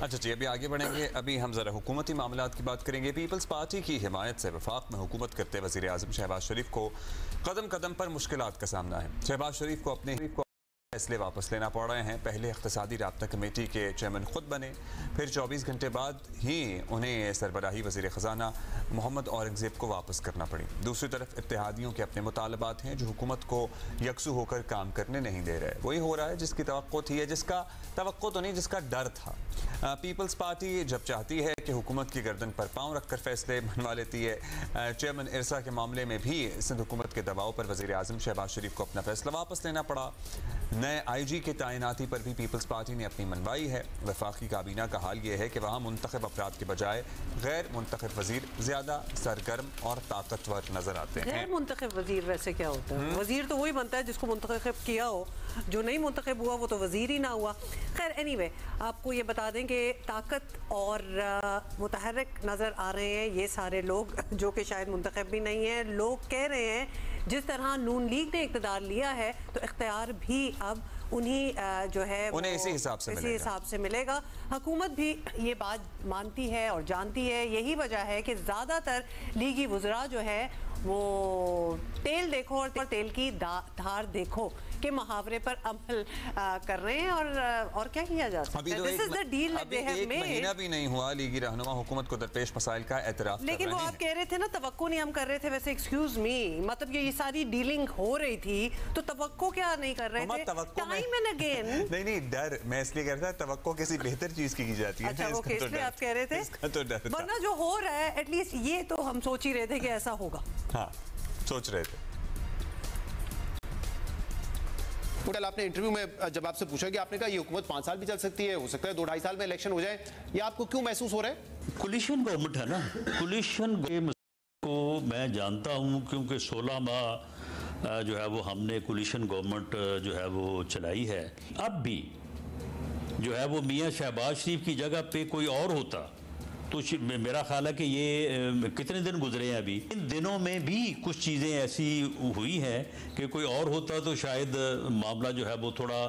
अच्छा जी, अभी आगे बढ़ेंगे। अभी हम जरा हुकूमती मामलात की बात करेंगे। पीपल्स पार्टी की हिमायत से वफाक में हुकूमत करते वज़ीर आज़म शहबाज शरीफ को कदम कदम पर मुश्किलात का सामना है। शहबाज शरीफ को अपने फैसले वापस लेना पड़ रहे हैं। पहले इक़्तिसादी राब्ता कमेटी के चेयरमैन खुद बने, फिर 24 घंटे बाद ही उन्हें सरबराही वज़ीर ख़जाना मोहम्मद औरंगज़ेब को वापस करना पड़ी। दूसरी तरफ इत्तेहादियों के अपने मुतालबात हैं जो हुकूमत को यकसू होकर काम करने नहीं दे रहे। वही हो रहा है जिसकी तवक्को थी, जिसका तवक्को तो नहीं, जिसका डर था। पीपल्स पार्टी जब चाहती है कि हुकूमत की गर्दन पर पाँव रख कर फैसले मनवा लेती है। चेयरमैन इरसा के मामले में भी सिंध हुकूमत के दबाव पर वज़ीर आज़म शहबाज शरीफ को अपना फैसला वापस लेना पड़ा। नए IG की तैनाती पर भी पीपल्स पार्टी ने अपनी मनवाई है। वफाकी काबीना का हाल ये है कि वहाँ मुंतखब अफराद के बजाय गैर मुंतखब वज़ीर ज़्यादा सरगर्म और ताकतवर नज़र आते हैं। गैर मुंतखब वज़ीर वैसे क्या होता है? वज़ीर तो वही बनता है जिसको मुंतखब किया हो, जो नहीं मुंतखब हुआ वो तो वज़ीर ही ना हुआ। खैर एनीवे, आपको ये बता दें कि ताकत और मुतहर्रिक नज़र आ रहे हैं ये सारे लोग जो कि शायद मुंतखब भी नहीं है। लोग कह रहे हैं जिस तरह नून लीग ने इक़्तिदार लिया है तो इख्तियार भी अब उन्हीं जो है उन्हें इसी हिसाब से मिलेगा। हुकूमत भी ये बात मानती है और जानती है। यही वजह है कि ज़्यादातर लीगी वुज़रा जो है वो तेल देखो और तेल की धार देखो के मुहावरे पर अमल कर रहे हैं। और क्या किया जा सकता है? This is the deal that they have made. महीना भी नहीं हुआ लीगी रहनुमा हुकूमत को दरपेश मसाइल का एतराफ़, लेकिन वो आप कह रहे थे ना तवक्को नहीं हम कर रहे थे। वैसे एक्सक्यूज मी, मतलब ये सारी डीलिंग हो रही थी तो तवक्को क्या नहीं कर रहे थे? टाइम एंड अगेन नहीं डर, मैं इसलिए कह रहा था तवक्को किसी बेहतर चीज की जाती है। अच्छा ओके, इसलिए आप कह रहे थे इसका तो डर था। वरना जो हो रहा है एटलीस्ट ये तो हम सोच ही रहे थे कि ऐसा होगा। हाँ, सोच रहे थे। पटेल, आपने इंटरव्यू में जब आपसे पूछा कि आपने कहा ये हुकूमत 5 साल भी चल सकती है, हो सकता है 2-2.5 साल में इलेक्शन हो जाए, ये आपको क्यों महसूस हो रहा है? कोलिशन गवर्नमेंट है ना, कोलिशन को मैं जानता हूँ क्योंकि 16 माह जो है वो हमने कोलिशन गवर्नमेंट जो है वो चलाई है। अब भी जो है वो मियाँ शहबाज शरीफ की जगह पे कोई और होता तो मेरा ख्याल है कि ये कितने दिन गुजरे हैं अभी, इन दिनों में भी कुछ चीज़ें ऐसी हुई हैं कि कोई और होता तो शायद मामला जो है वो थोड़ा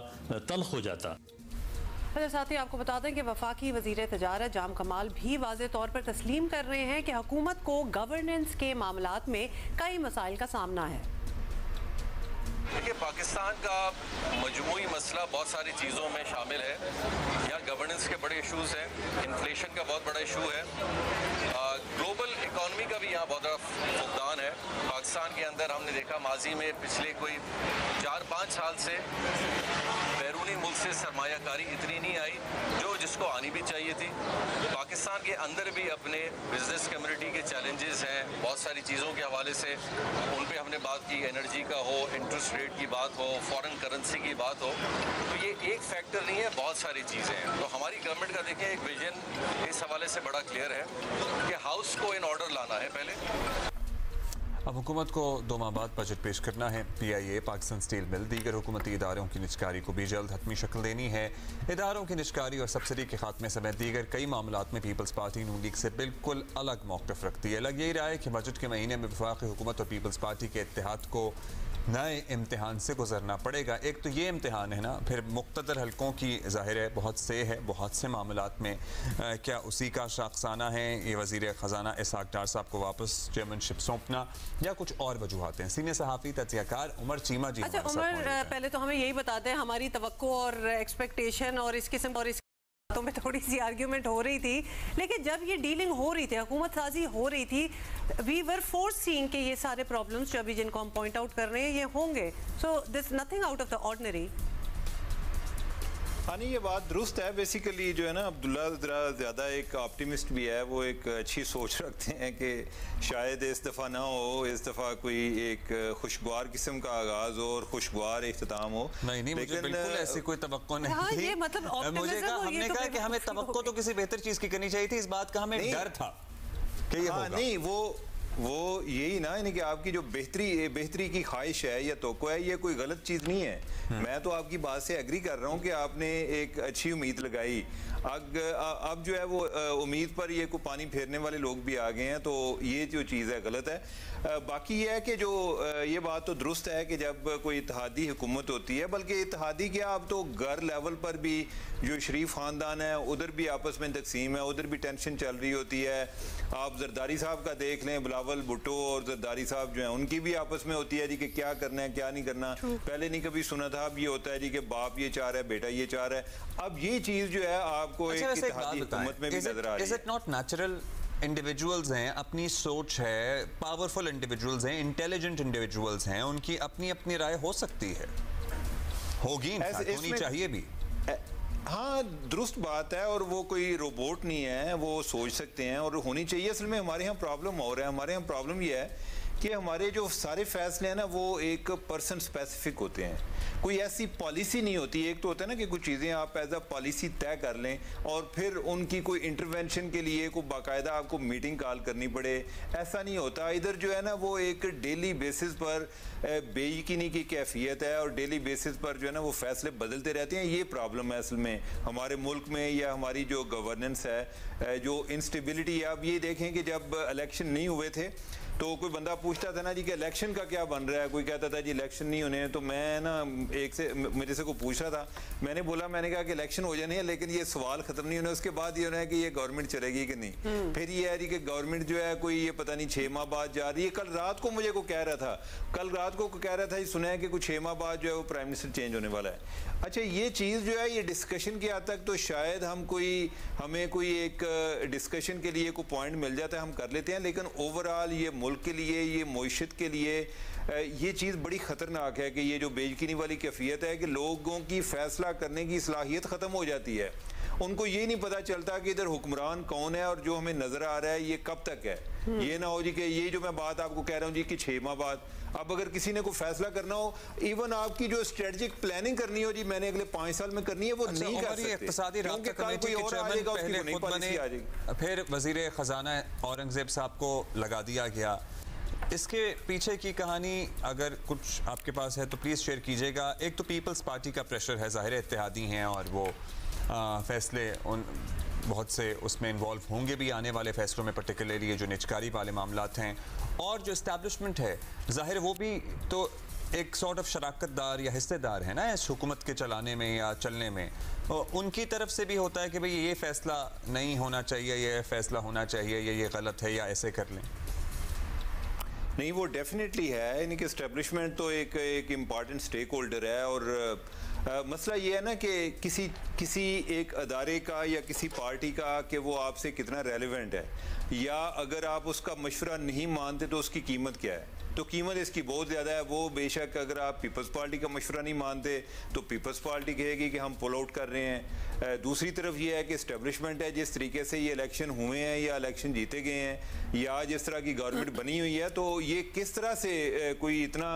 तल्ख हो जाता। अच्छा, साथ ही आपको बता दें कि वफाकी वज़ीर तजारत जाम कमाल भी वाज़े तौर पर तस्लीम कर रहे हैं कि हुकूमत को गवर्नेंस के मामलात में कई मसाइल का सामना है। देखिए, पाकिस्तान का मजमूई मसला बहुत सारी चीज़ों में शामिल है। यहाँ गवर्नेंस के बड़े इशूज़ हैं, इन्फ्लेशन का बहुत बड़ा इशू है, ग्लोबल इकॉनमी का भी यहाँ बहुत बड़ा फुकदान है। पाकिस्तान के अंदर हमने देखा माजी में पिछले कोई 4-5 साल से बैरूनी मुल्क से सरमायाकारी इतनी नहीं आई जो जिसको आनी भी चाहिए थी। पाकिस्तान के अंदर भी अपने बिजनेस कम्युनिटी के चैलेंजेस हैं, बहुत सारी चीज़ों के हवाले से उन पर हमने बात की, एनर्जी का हो, इंटरेस्ट रेट की बात हो, फॉरेन करेंसी की बात हो। तो ये एक फैक्टर नहीं है, बहुत सारी चीज़ें हैं। तो हमारी गवर्नमेंट का देखिए एक विजन इस हवाले से बड़ा क्लियर है कि हाउस को इन ऑर्डर लाना है पहले। अब हुकूमत को 2 माह बाद बजट पेश करना है। PIA, पाकिस्तान स्टील मिल, दीगर हुकूमती इदारों की निजकारी को भी जल्द हतमी शक्ल देनी है। इदारों की निजकारी और सब्सिडी के खात्मे समेत दीगर कई मामलात में पीपल्स पार्टी नून लीग से बिल्कुल अलग मौक़िफ़ रखती है। लग यही रहा है कि बजट के महीने में वफाकी हुकूमत और पीपल्स पार्टी के इत्तेहाद को नए इम्तिहान से गुजरना पड़ेगा। एक तो ये इम्तिहान है ना, फिर मुख्तदर हलकों की ज़ाहिर है बहुत से मामलात में क्या उसी का शाखसाना है ये वज़ीर ख़जाना इसहाक़ डार साहब को वापस चेयरमैनशिप सौंपना, या कुछ और वजूहात हैं? सीनियर सहाफ़ी तज्ज़ियाकार उमर चीमा जी। अच्छा उमर, पहले तो हमें यही बताते हैं हमारी तवक्को और एक्सपेक्टेशन और इस किस्म और तो में थोड़ी सी आर्ग्यूमेंट हो रही थी, लेकिन जब ये डीलिंग हो रही थी, हुकूमत साजी हो रही थी, वी वर फोर्सिंग कि ये सारे प्रॉब्लम्स जो अभी जिनको हम पॉइंट आउट कर रहे हैं ये होंगे। So this nothing out of the ordinary. हाँ नहीं, ये बात दुरुस्त है। बेसिकली जो है ना, अब्दुल्ला ज़रा ज़्यादा एक ऑप्टिमिस्ट भी है, वो एक अच्छी सोच रखते हैं कि शायद इस दफ़ा ना हो, इस दफ़ा कोई एक खुशगवार किस्म का आगाज़ हो और खुशगवार इख्तिताम हो। नहीं, मुझे बिल्कुल ऐसी कोई तवक्को नहीं हाँ, थी। ये मतलब मुझे कहा, हमने कहा कि हमें तवक्को तो किसी बेहतर चीज़ की करनी चाहिए थी, इस बात का हमें डर था कि ये होगा। नहीं, वो यही ना, यानी कि आपकी जो बेहतरी की ख्वाहिश है या तोक़्क़ो है, ये कोई गलत चीज़ नहीं है। मैं तो आपकी बात से एग्री कर रहा हूँ कि आपने एक अच्छी उम्मीद लगाई। अब जो है वो उम्मीद पर ये को पानी फेरने वाले लोग भी आ गए हैं, तो ये जो चीज़ है गलत है। बाकी ये है कि जो ये बात तो दुरुस्त है कि जब कोई इत्तेहादी हुकूमत होती है, बल्कि इत्तेहादी क्या, अब तो घर लेवल पर भी जो शरीफ ख़ानदान है उधर भी आपस में तकसीम है, उधर भी टेंशन चल रही होती है। आप जरदारी साहब का देख लें, बिलावल भुट्टो और जरदारी साहब जो हैं उनकी भी आपस में होती है जी कि क्या करना है क्या नहीं करना। पहले नहीं कभी सुना था, अब ये होता है जी कि बाप ये चाह रहा है, बेटा ये चाह रहा है। अब ये चीज़ जो है आपको एक इत्तेहादी हुकूमत में भी नजर आ रही है। Is it not natural? Individuals हैं, अपनी सोच है, पावरफुल इंडिविजुअल्स हैं, इंटेलिजेंट इंडिविजुअल्स हैं, उनकी अपनी अपनी राय हो सकती है, होगी, होनी चाहिए भी। हाँ, दुरुस्त बात है, और वो कोई रोबोट नहीं है, वो सोच सकते हैं और होनी चाहिए। असल में हमारे यहाँ प्रॉब्लम हो रहा है, हमारे यहाँ प्रॉब्लम ये है कि हमारे जो सारे फैसले हैं ना वो एक पर्सन स्पेसिफिक होते हैं, कोई ऐसी पॉलिसी नहीं होती। एक तो होता है ना कि कुछ चीज़ें आप एज अ पॉलिसी तय कर लें और फिर उनकी कोई इंटरवेंशन के लिए कोई बाकायदा आपको मीटिंग कॉल करनी पड़े, ऐसा नहीं होता। इधर जो है ना वो एक डेली बेसिस पर बेयकीनी की कैफियत है और डेली बेसिस पर जो है ना वो फैसले बदलते रहते हैं। ये प्रॉब्लम है असल में हमारे मुल्क में, या हमारी जो गवर्नेंस है, जो इंस्टेबिलिटी है। आप ये देखें कि जब इलेक्शन नहीं हुए थे तो कोई बंदा पूछता था ना जी कि इलेक्शन का क्या बन रहा है, कोई कहता था जी इलेक्शन नहीं होने, तो मैं ना एक से मेरे से को पूछ रहा था, मैंने कहा कि इलेक्शन हो जाने हैं लेकिन ये सवाल खत्म नहीं होने, उसके बाद ये होना है कि ये गवर्नमेंट चलेगी कि नहीं। फिर ये है जी कि गवर्नमेंट जो है कोई ये पता नहीं 6 माह बाद जा रही है। कल रात को मुझे को कह रहा था, ये सुना है कि कुछ 6 माह बाद जो है वो प्राइम मिनिस्टर चेंज होने वाला है। अच्छा, ये चीज़ जो है ये डिस्कशन की हद तक तो शायद हमें कोई एक डिस्कशन के लिए कोई पॉइंट मिल जाता है, हम कर लेते हैं, लेकिन ओवरऑल ये मुल्क के लिए, ये मईशत के लिए ये चीज़ बड़ी ख़तरनाक है कि ये जो बेयकीनी वाली कैफियत है कि लोगों की फ़ैसला करने की सलाहियत ख़त्म हो जाती है। उनको ये नहीं पता चलता कि इधर हुक्मरान कौन है और जो हमें नज़र आ रहा है ये कब तक है। ये ना हो जी कि ये जो मैं बात आपको कह रहा हूँ जी कि 6 माह बाद, अब अगर किसी ने कोई फैसला करना हो, इवन आपकी जो स्ट्रेटजिक प्लानिंग करनी हो जी मैंने अगले 5 साल में करनी है, वो नहीं कर सकते। इक़्तिसादी राब्ता कमेटी के चेयरमैन पहले खुद बने, फिर वज़ीर ख़जाना औरंगज़ेब साहब को लगा दिया गया। इसके पीछे की कहानी अगर कुछ आपके पास है तो प्लीज़ शेयर कीजिएगा। एक तो पीपल्स पार्टी का प्रेशर है, ज़ाहिर इत्तेहादी हैं और वो फैसले उन बहुत से उसमें इन्वॉल्व होंगे भी आने वाले फैसलों में, पर्टिकुलरली ये जो निजकारी वाले मामलात हैं, और जो इस्टेब्लिशमेंट है ज़ाहिर वो भी तो एक सॉर्ट ऑफ शराकतदार या हिस्सेदार है ना इस हुकूमत के चलाने में या चलने में। उनकी तरफ से भी होता है कि भाई ये फ़ैसला नहीं होना चाहिए, ये फ़ैसला होना चाहिए, ये गलत है या ऐसे कर लें। नहीं, वो डेफिनेटली है, यानी कि इस्टेब्लिशमेंट तो एक इम्पॉर्टेंट स्टेक होल्डर है। और मसला ये है ना कि किसी एक अदारे का या किसी पार्टी का कि वो आपसे कितना रेलेवेंट है, या अगर आप उसका मशवरा नहीं मानते तो उसकी कीमत क्या है। तो कीमत इसकी बहुत ज़्यादा है। वो बेशक अगर आप पीपल्स पार्टी का मशवरा नहीं मानते तो पीपल्स पार्टी कहेगी कि हम पुल आउट कर रहे हैं। दूसरी तरफ ये है कि इस्टेब्लिशमेंट है, जिस तरीके से ये इलेक्शन हुए हैं या इलेक्शन जीते गए हैं या जिस तरह की गवर्नमेंट बनी हुई है, तो ये किस तरह से कोई इतना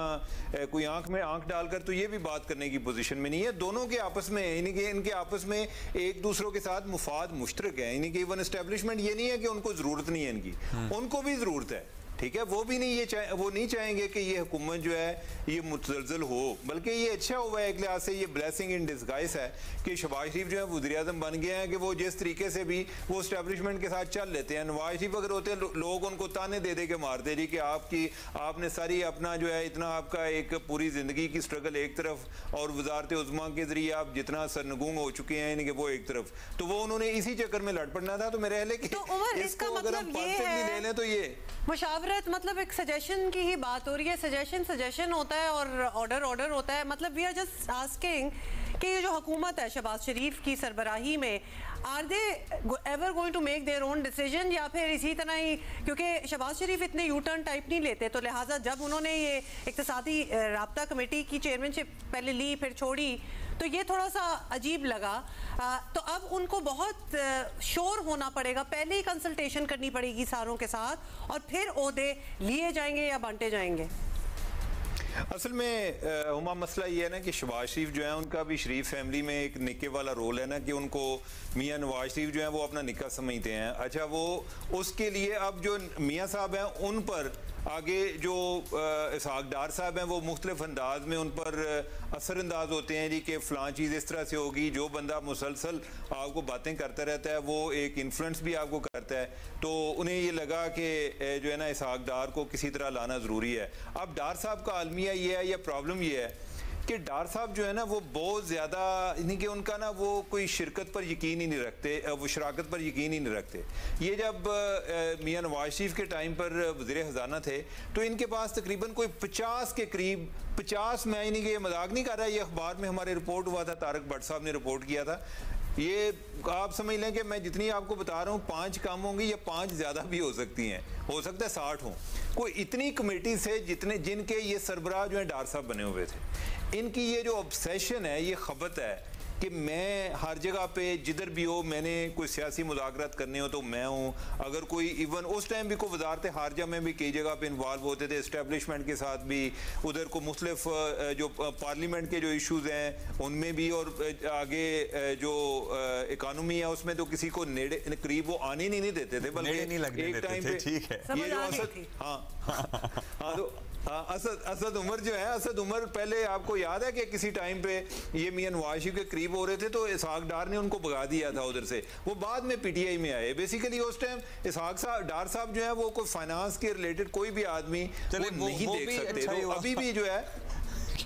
कोई आंख में आंख डालकर तो ये भी बात करने की पोजीशन में नहीं है। दोनों के आपस में यानी कि इनके आपस में एक दूसरों के साथ मुफाद मुश्तरक है। यानी कि इवन इस्टेब्लिशमेंट ये नहीं है कि उनको ज़रूरत नहीं है इनकी, उनको भी ज़रूरत है, ठीक है। वो भी नहीं वो नहीं चाहेंगे कि ये हुकूमत जो है ये मुतज़लज़ल हो, बल्कि ये अच्छा हुआ है एक लिहाज से, ये ब्लेसिंग इन डिस्गाइज है कि शहबाज शरीफ जो है वज़ीर आज़म बन गए हैं कि वो जिस तरीके से भी वो इस्टेब्लिशमेंट के साथ चल लेते हैं। नवाज शरीफ अगर होते लोग उनको ताने दे दे के मारते जी कि आपने सारी अपना जो है इतना आपका एक पूरी ज़िंदगी की स्ट्रगल एक तरफ और वजारत उज़्मा के ज़रिए आप जितना सरनगूंग हो चुके हैं यानी कि वो एक तरफ, तो वो उन्होंने इसी चक्कर में लड़ पड़ना था। तो मेरे ख्याल है कि इसको अगर हम पॉजिटिवली ले लें तो ये मुशावरत मतलब एक सजेशन की ही बात हो रही है। सजेशन होता है और ऑर्डर होता है। मतलब वी आर जस्ट आस्किंग कि ये जो हुकूमत है शहबाज शरीफ की सरबराही में, are they ever going to make their own decision, या फिर इसी तरह ही, क्योंकि शहबाज शरीफ इतने यू टर्न टाइप नहीं लेते, तो लिहाजा जब उन्होंने ये इक़्तिसादी राब्ता कमेटी की चेयरमैनशिप पहले ली फिर छोड़ी तो ये थोड़ा सा अजीब लगा। तो अब उनको बहुत श्योर होना पड़ेगा, पहले ही कंसल्टेशन करनी पड़ेगी सारों के साथ और फिर ओहदे लिए जाएंगे या बांटे जाएंगे। असल में हुमा मसला ये है ना कि शहबाज शरीफ जो है उनका भी शरीफ फैमिली में एक निक्के वाला रोल है ना कि उनको मियाँ नवाज शरीफ जो है वो अपना निक्का समझते हैं। अच्छा, वो उसके लिए अब जो मियाँ साहब हैं उन पर आगे जो इसहाक डार साहब हैं वो मुख्तलिफ अंदाज में उन पर असरअंदाज होते हैं जी कि फ़लाँ चीज़ इस तरह से होगी। जो बंदा मुसलसल आपको बातें करता रहता है वो एक इन्फ्लुएंस भी आपको करता है, तो उन्हें ये लगा कि जो है ना इसहाक डार को किसी तरह लाना ज़रूरी है। अब डार साहब का आलमिया ये है या प्रॉब्लम ये है कि डार साहब जो है ना वो बहुत ज़्यादा यानी कि उनका ना वो कोई शिरकत पर यकीन ही नहीं रखते, वो शराकत पर यकीन ही नहीं रखते। ये जब मियां नवाज शरीफ के टाइम पर वज़ीर ख़जाना थे तो इनके पास तकरीबन कोई 50 के करीब 50, मैं यानी कि ये मजाक नहीं कर रहा, ये अखबार में हमारे रिपोर्ट हुआ था, तारक भट्ट साहब ने रिपोर्ट किया था। ये आप समझ लें कि मैं जितनी आपको बता रहा हूँ 5 कम होंगी या 5 ज़्यादा भी हो सकती हैं, हो सकता है 60 हों। कोई इतनी कमेटी से जिनके ये सरबराह जो है डार साहब बने हुए थे, इनकी ये जो ऑब्सेशन है, ये खबत है कि मैं हर जगह पे जिधर भी हो, मैंने कोई सियासी मुज़ाकरात करने हो तो मैं हूँ। अगर कोई इवन उस टाइम भी कोई वजारत खारजा में भी कई जगह पे इन्वॉल्व होते थे, इस्टेब्लिशमेंट के साथ भी, उधर को मुख्तलिफ जो पार्लियामेंट के जो इशूज़ हैं उनमें भी, और आगे जो इकानमी है उसमें तो किसी को नेड़े करीब वो आने नहीं देते थे, बल्कि एक टाइम पे ठीक है ये जो असद उमर जो है, असद उमर पहले आपको याद है कि किसी टाइम पे ये मियां नवाज शरीफ के करीब हो रहे थे तो इसहाक डार ने उनको भगा दिया था उधर से, वो बाद में पीटीआई में आए। बेसिकली उस टाइम इसहाक डार साहब जो है वो कोई फाइनेंस के रिलेटेड कोई भी आदमी नहीं देख सकते, तो अभी भी जो है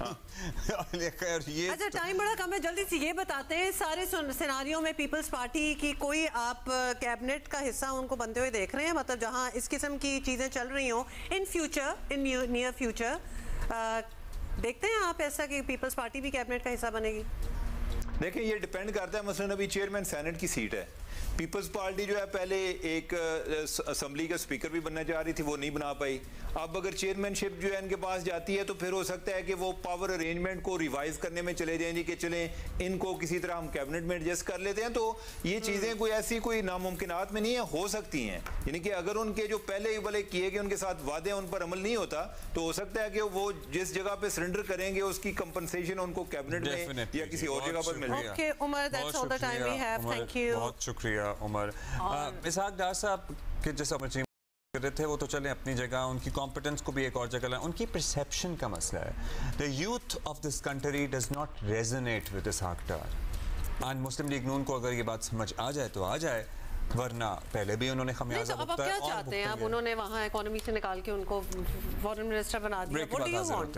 ये अच्छा टाइम बड़ा कम है, जल्दी से ये बताते हैं सारे सिनारियों में पीपल्स पार्टी की कोई आप कैबिनेट का हिस्सा उनको बनते हुए देख रहे हैं, मतलब जहां इस किस्म की चीजें चल रही हों in future, in near future, देखते हैं आप ऐसा कि पीपल्स पार्टी भी कैबिनेट का हिस्सा बनेगी? देखिए ये डिपेंड करता है, मसलन अभी चेयरमैन सेनेट की सीट है, पीपल्स पार्टी जो है पहले एक असम्बली का स्पीकर भी बनना चाह रही थी, वो नहीं बना पाई। अब अगर चेयरमैनशिप जो है इनके पास जाती है तो फिर हो सकता है कि वो पावर अरेंजमेंट को रिवाइज करने में चले जाएंगे कि चलें इनको किसी तरह हम कैबिनेट में एडजस्ट कर लेते हैं। तो ये चीज़ें कोई ऐसी कोई नामुमकिनात में नहीं है, हो सकती हैं। यानी कि अगर उनके जो पहले वाले किए गए उनके साथ वादे उन पर अमल नहीं होता तो हो सकता है कि वो जिस जगह पे सरेंडर करेंगे उसकी कंपनसेशन उनको कैबिनेट में या किसी और जगह पर मिल जाएगी। Okay, Umar, that's all the time we have. Thank you. बहुत शुक्रिया उमर। इसहाक डार साहब के जैसा कर रहे थे वो तो चले अपनी जगह, उनकी कॉम्पिटेंस को भी एक और जगह लाए, उनकी परसेप्शन का मसला है। The youth of this country does not resonate with Ishaq Dar. आज मुस्लिम लीग नून को अगर ये बात समझ आ जाए तो आ जाए, वरना पहले भी उन्होंने खमियाजा अब क्या चाहते हैं? अब उन्होंने वहाँ इकोनॉमी से निकाल के उनको फॉरेन मिनिस्टर बना दिया। What do you want?